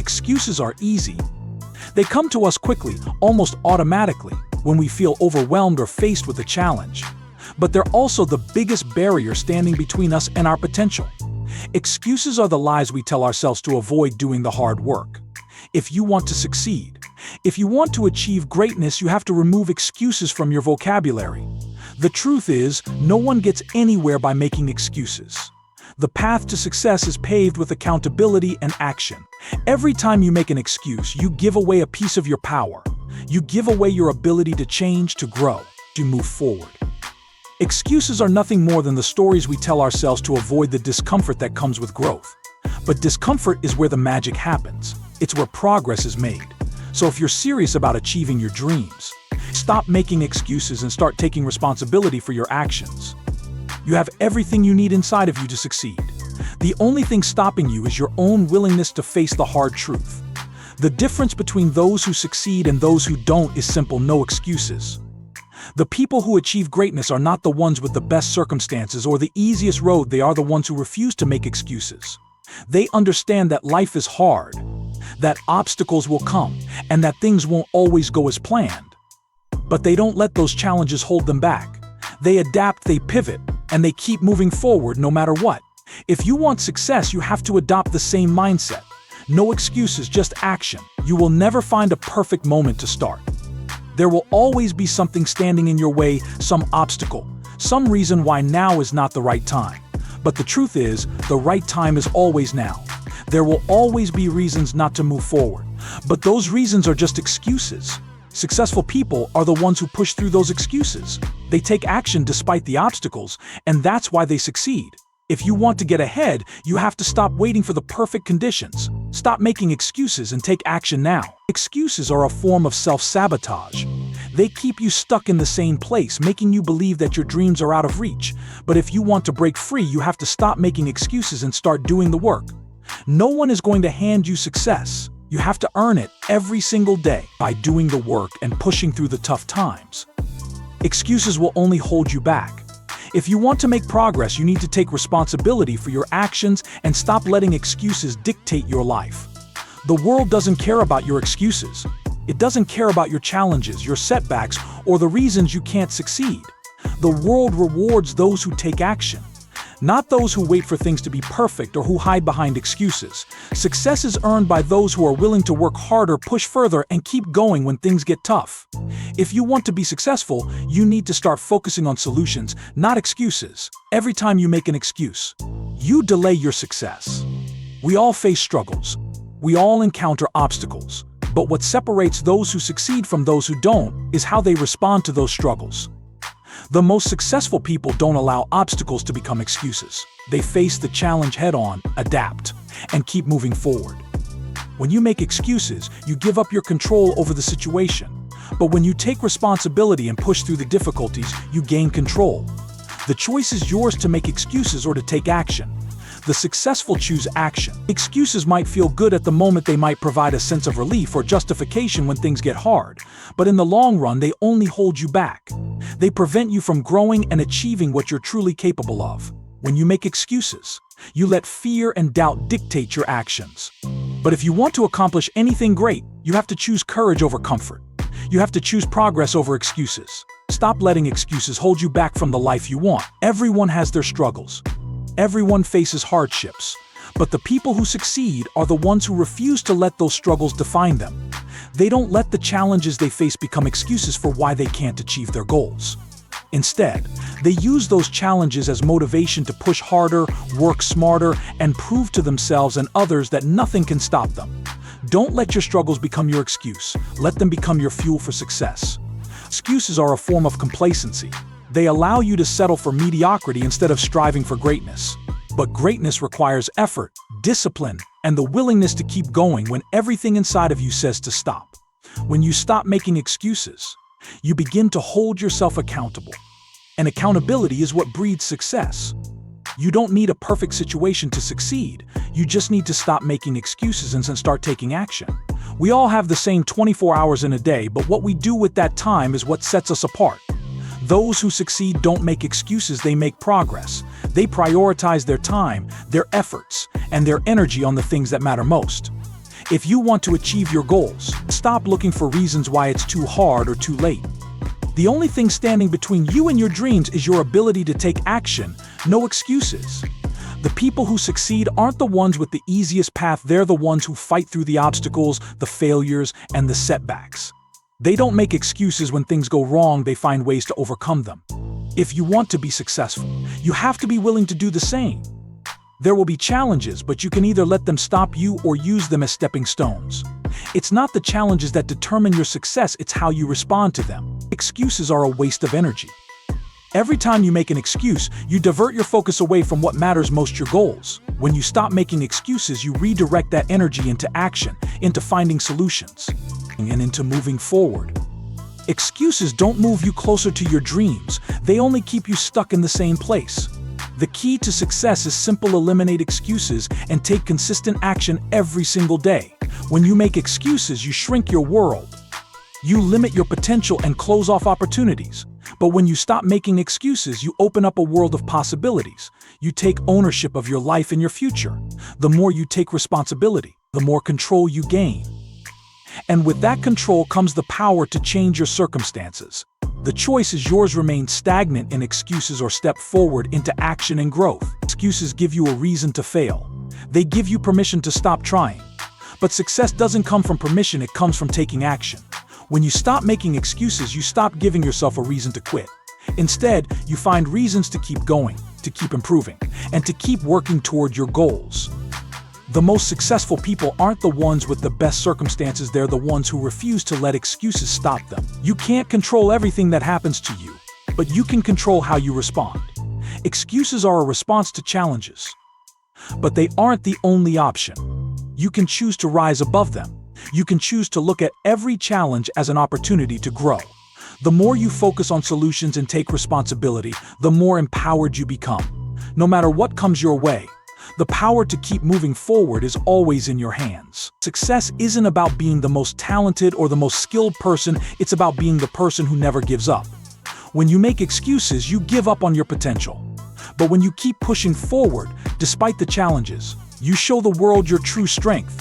Excuses are easy. They come to us quickly, almost automatically, when we feel overwhelmed or faced with a challenge. But they're also the biggest barrier standing between us and our potential. Excuses are the lies we tell ourselves to avoid doing the hard work. If you want to succeed, if you want to achieve greatness, you have to remove excuses from your vocabulary. The truth is, no one gets anywhere by making excuses. The path to success is paved with accountability and action. Every time you make an excuse, you give away a piece of your power. You give away your ability to change, to grow, to move forward. Excuses are nothing more than the stories we tell ourselves to avoid the discomfort that comes with growth. But discomfort is where the magic happens. It's where progress is made. So if you're serious about achieving your dreams, stop making excuses and start taking responsibility for your actions. You have everything you need inside of you to succeed. The only thing stopping you is your own willingness to face the hard truth. The difference between those who succeed and those who don't is simple: no excuses. The people who achieve greatness are not the ones with the best circumstances or the easiest road. They are the ones who refuse to make excuses. They understand that life is hard, that obstacles will come, and that things won't always go as planned. But they don't let those challenges hold them back. They adapt, they pivot, and they keep moving forward no matter what. If you want success, you have to adopt the same mindset. No excuses, just action. You will never find a perfect moment to start. There will always be something standing in your way, some obstacle, some reason why now is not the right time. But the truth is, the right time is always now. There will always be reasons not to move forward, but those reasons are just excuses. Successful people are the ones who push through those excuses. They take action despite the obstacles, and that's why they succeed. If you want to get ahead, you have to stop waiting for the perfect conditions. Stop making excuses and take action now. Excuses are a form of self-sabotage. They keep you stuck in the same place, making you believe that your dreams are out of reach. But if you want to break free, you have to stop making excuses and start doing the work. No one is going to hand you success. You have to earn it every single day by doing the work and pushing through the tough times. Excuses will only hold you back. If you want to make progress, you need to take responsibility for your actions and stop letting excuses dictate your life. The world doesn't care about your excuses. It doesn't care about your challenges, your setbacks, or the reasons you can't succeed. The world rewards those who take action, not those who wait for things to be perfect or who hide behind excuses. Success is earned by those who are willing to work harder, push further, and keep going when things get tough. If you want to be successful, you need to start focusing on solutions, not excuses. Every time you make an excuse, you delay your success. We all face struggles. We all encounter obstacles. But what separates those who succeed from those who don't is how they respond to those struggles. The most successful people don't allow obstacles to become excuses. They face the challenge head-on, adapt, and keep moving forward. When you make excuses, you give up your control over the situation. But when you take responsibility and push through the difficulties, you gain control. The choice is yours to make excuses or to take action. The successful choose action. Excuses might feel good at the moment. They might provide a sense of relief or justification when things get hard. But in the long run, they only hold you back. They prevent you from growing and achieving what you're truly capable of. When you make excuses, you let fear and doubt dictate your actions. But if you want to accomplish anything great, you have to choose courage over comfort. You have to choose progress over excuses. Stop letting excuses hold you back from the life you want. Everyone has their struggles. Everyone faces hardships. But the people who succeed are the ones who refuse to let those struggles define them. They don't let the challenges they face become excuses for why they can't achieve their goals. Instead, they use those challenges as motivation to push harder, work smarter, and prove to themselves and others that nothing can stop them. Don't let your struggles become your excuse. Let them become your fuel for success. Excuses are a form of complacency. They allow you to settle for mediocrity instead of striving for greatness. But greatness requires effort, discipline, and the willingness to keep going when everything inside of you says to stop. When you stop making excuses, you begin to hold yourself accountable. And accountability is what breeds success. You don't need a perfect situation to succeed. You just need to stop making excuses and start taking action. We all have the same 24 hours in a day, but what we do with that time is what sets us apart. Those who succeed don't make excuses, they make progress. They prioritize their time, their efforts, and their energy on the things that matter most. If you want to achieve your goals, stop looking for reasons why it's too hard or too late. The only thing standing between you and your dreams is your ability to take action, no excuses. The people who succeed aren't the ones with the easiest path, they're the ones who fight through the obstacles, the failures, and the setbacks. They don't make excuses when things go wrong, they find ways to overcome them. If you want to be successful, you have to be willing to do the same. There will be challenges, but you can either let them stop you or use them as stepping stones. It's not the challenges that determine your success, it's how you respond to them. Excuses are a waste of energy. Every time you make an excuse, you divert your focus away from what matters most, your goals. When you stop making excuses, you redirect that energy into action, into finding solutions, and into moving forward. Excuses don't move you closer to your dreams, they only keep you stuck in the same place. The key to success is simple: eliminate excuses and take consistent action every single day. When you make excuses, you shrink your world. You limit your potential and close off opportunities. But when you stop making excuses, you open up a world of possibilities. You take ownership of your life and your future. The more you take responsibility, the more control you gain. And with that control comes the power to change your circumstances. The choice is yours: remain stagnant in excuses or step forward into action and growth. Excuses give you a reason to fail. They give you permission to stop trying. But success doesn't come from permission, it comes from taking action. When you stop making excuses, you stop giving yourself a reason to quit. Instead, you find reasons to keep going, to keep improving, and to keep working toward your goals. The most successful people aren't the ones with the best circumstances, they're the ones who refuse to let excuses stop them. You can't control everything that happens to you, but you can control how you respond. Excuses are a response to challenges, but they aren't the only option. You can choose to rise above them. You can choose to look at every challenge as an opportunity to grow. The more you focus on solutions and take responsibility, the more empowered you become. No matter what comes your way, the power to keep moving forward is always in your hands. Success isn't about being the most talented or the most skilled person, it's about being the person who never gives up. When you make excuses, you give up on your potential. But when you keep pushing forward, despite the challenges, you show the world your true strength.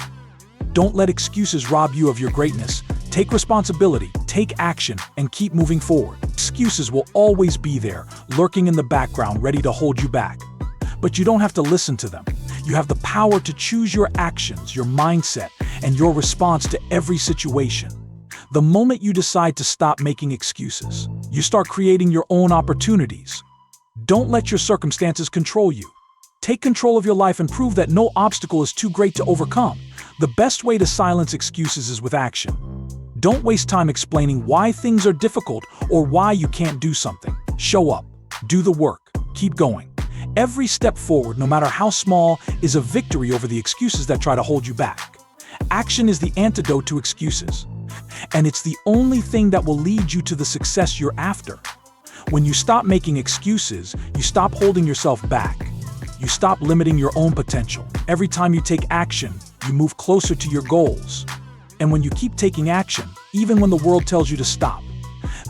Don't let excuses rob you of your greatness. Take responsibility, take action, and keep moving forward. Excuses will always be there, lurking in the background, ready to hold you back. But you don't have to listen to them. You have the power to choose your actions, your mindset, and your response to every situation. The moment you decide to stop making excuses, you start creating your own opportunities. Don't let your circumstances control you. Take control of your life and prove that no obstacle is too great to overcome. The best way to silence excuses is with action. Don't waste time explaining why things are difficult or why you can't do something. Show up, do the work, keep going. Every step forward, no matter how small, is a victory over the excuses that try to hold you back. Action is the antidote to excuses, and it's the only thing that will lead you to the success you're after. When you stop making excuses, you stop holding yourself back. You stop limiting your own potential. Every time you take action, you move closer to your goals. And when you keep taking action, even when the world tells you to stop,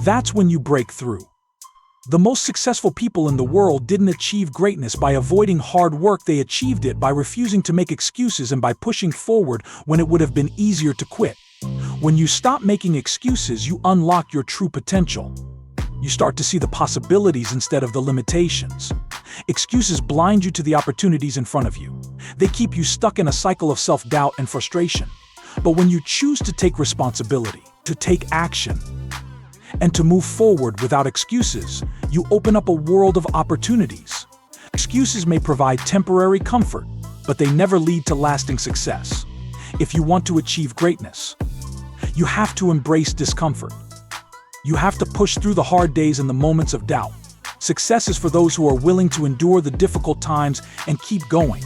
that's when you break through. The most successful people in the world didn't achieve greatness by avoiding hard work, they achieved it by refusing to make excuses and by pushing forward when it would have been easier to quit. When you stop making excuses, you unlock your true potential. You start to see the possibilities instead of the limitations. Excuses blind you to the opportunities in front of you. They keep you stuck in a cycle of self-doubt and frustration. But when you choose to take responsibility, to take action, and to move forward without excuses, you open up a world of opportunities. Excuses may provide temporary comfort, but they never lead to lasting success. If you want to achieve greatness, you have to embrace discomfort. You have to push through the hard days and the moments of doubt. Success is for those who are willing to endure the difficult times and keep going.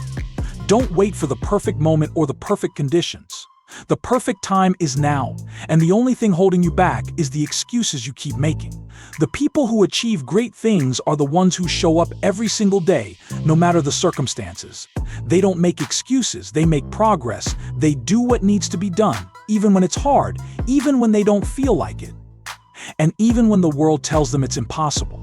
Don't wait for the perfect moment or the perfect conditions. The perfect time is now, and the only thing holding you back is the excuses you keep making. The people who achieve great things are the ones who show up every single day, no matter the circumstances. They don't make excuses, they make progress. They do what needs to be done, even when it's hard, even when they don't feel like it, and even when the world tells them it's impossible.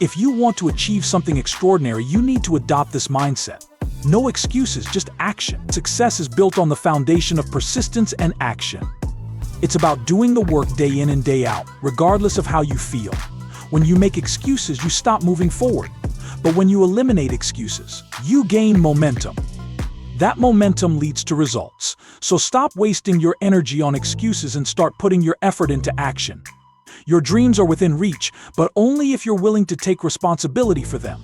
If you want to achieve something extraordinary, you need to adopt this mindset. No excuses, just action. Success is built on the foundation of persistence and action. It's about doing the work day in and day out, regardless of how you feel. When you make excuses, you stop moving forward. But when you eliminate excuses, you gain momentum. That momentum leads to results. So stop wasting your energy on excuses and start putting your effort into action. Your dreams are within reach, but only if you're willing to take responsibility for them.